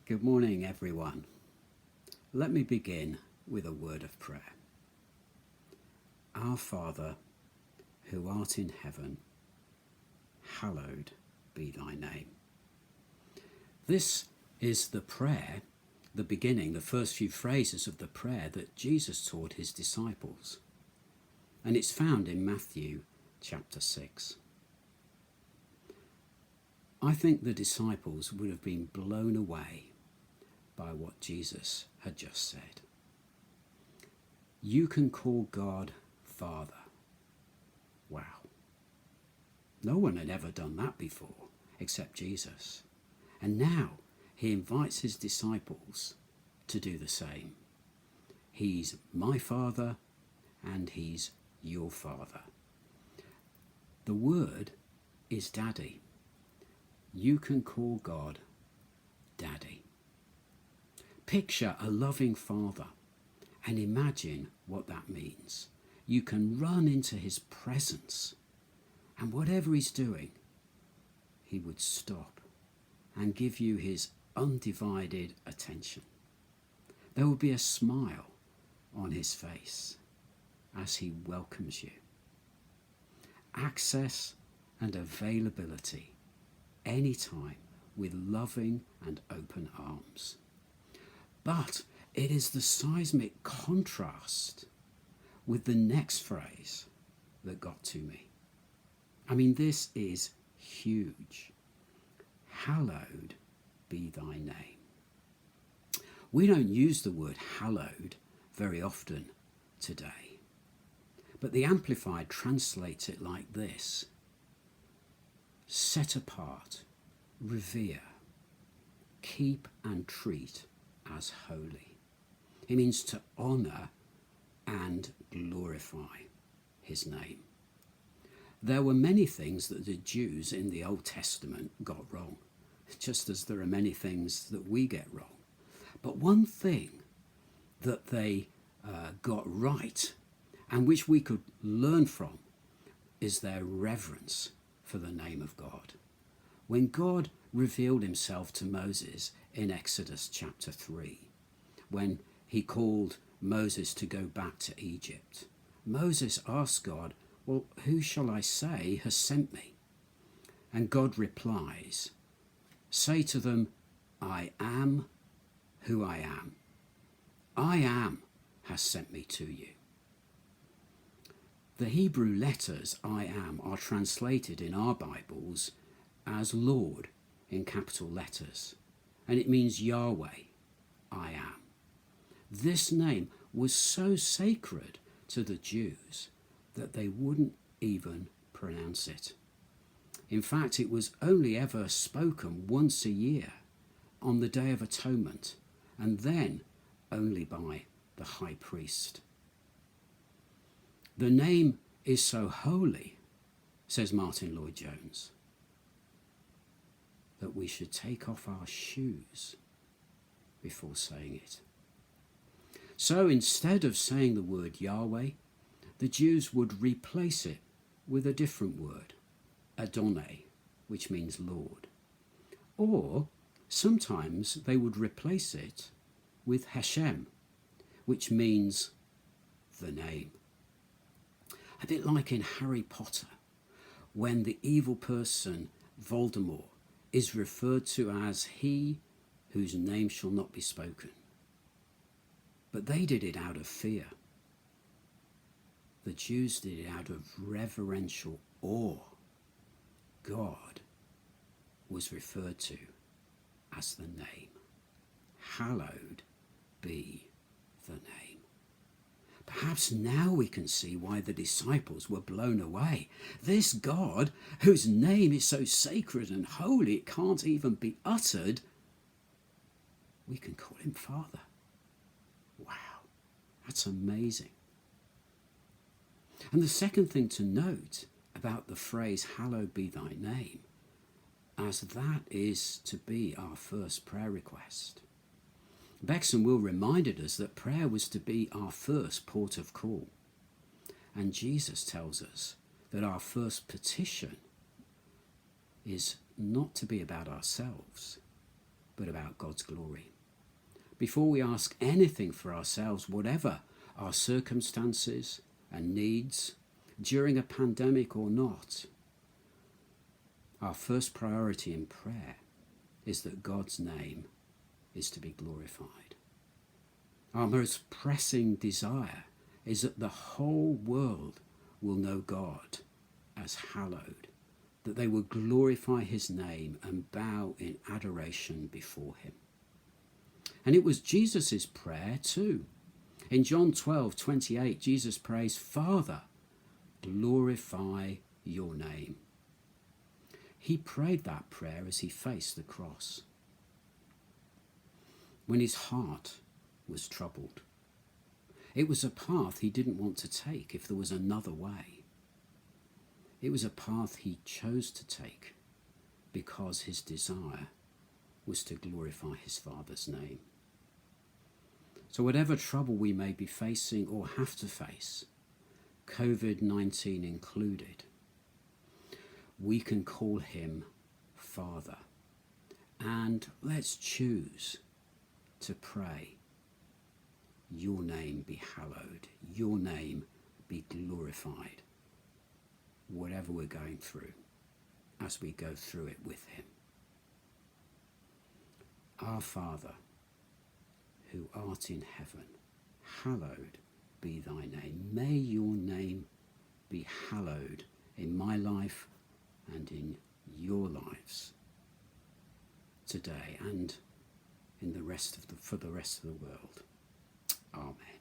Good morning, everyone. Let me begin with a word of prayer. Our Father, who art in heaven, hallowed be thy name. This is the prayer, the beginning, the first few phrases of the prayer that Jesus taught his disciples. And it's found in Matthew chapter 6. I think the disciples would have been blown away by what Jesus had just said. You can call God Father. Wow. No one had ever done that before except Jesus. And now he invites his disciples to do the same. He's my Father and he's your Father. The word is Daddy. You can call God Daddy. Picture a loving father and imagine what that means. You can run into his presence and whatever he's doing, he would stop and give you his undivided attention. There will be a smile on his face as he welcomes you. Access and availability anytime with loving and open arms. But it is the seismic contrast with the next phrase that got to me. I mean, this is huge. Hallowed be thy name. We don't use the word hallowed very often today, but the Amplified translates it like this: set apart, revere, keep and treat as holy. It means to honour and glorify his name. There were many things that the Jews in the Old Testament got wrong, just as there are many things that we get wrong. But one thing that they got right, and which we could learn from, is their reverence for the name of God. When God revealed himself to Moses in Exodus chapter 3, when he called Moses to go back to Egypt, Moses asked God, well, who shall I say has sent me? And God replies, say to them, I am who I am. I am has sent me to you. The Hebrew letters I am are translated in our Bibles as Lord in capital letters, and it means Yahweh, I am. This name was so sacred to the Jews that they wouldn't even pronounce it. In fact, it was only ever spoken once a year on the Day of Atonement, and then only by the high priest. The name is so holy, says Martin Lloyd-Jones, that we should take off our shoes before saying it. So instead of saying the word Yahweh, the Jews would replace it with a different word, Adonai, which means Lord. Or sometimes they would replace it with Hashem, which means the name. A bit like in Harry Potter, when the evil person Voldemort is referred to as he whose name shall not be spoken. But they did it out of fear. The Jews did it out of reverential awe. God was referred to as the name. Hallowed be the name. Perhaps now we can see why the disciples were blown away. This God, whose name is so sacred and holy it can't even be uttered, we can call him Father. Wow, that's amazing. And the second thing to note about the phrase, hallowed be thy name, as that is to be our first prayer request. Beckson Will reminded us that prayer was to be our first port of call. And Jesus tells us that our first petition is not to be about ourselves, but about God's glory. Before we ask anything for ourselves, whatever our circumstances and needs, during a pandemic or not, our first priority in prayer is that God's name is to be glorified. Our most pressing desire is that the whole world will know God as hallowed, that they will glorify his name and bow in adoration before him. And it was Jesus' prayer too. In John 12:28, Jesus prays, "Father, glorify your name." He prayed that prayer as he faced the cross, when his heart was troubled. It was a path he didn't want to take if there was another way. It was a path he chose to take because his desire was to glorify his Father's name. So whatever trouble we may be facing or have to face, COVID-19 included, we can call him Father. And let's choose to pray, your name be hallowed, your name be glorified, whatever we're going through, as we go through it with him. Our Father, who art in heaven, hallowed be thy name. May your name be hallowed in my life and in your lives today and in for the rest of the world. Amen.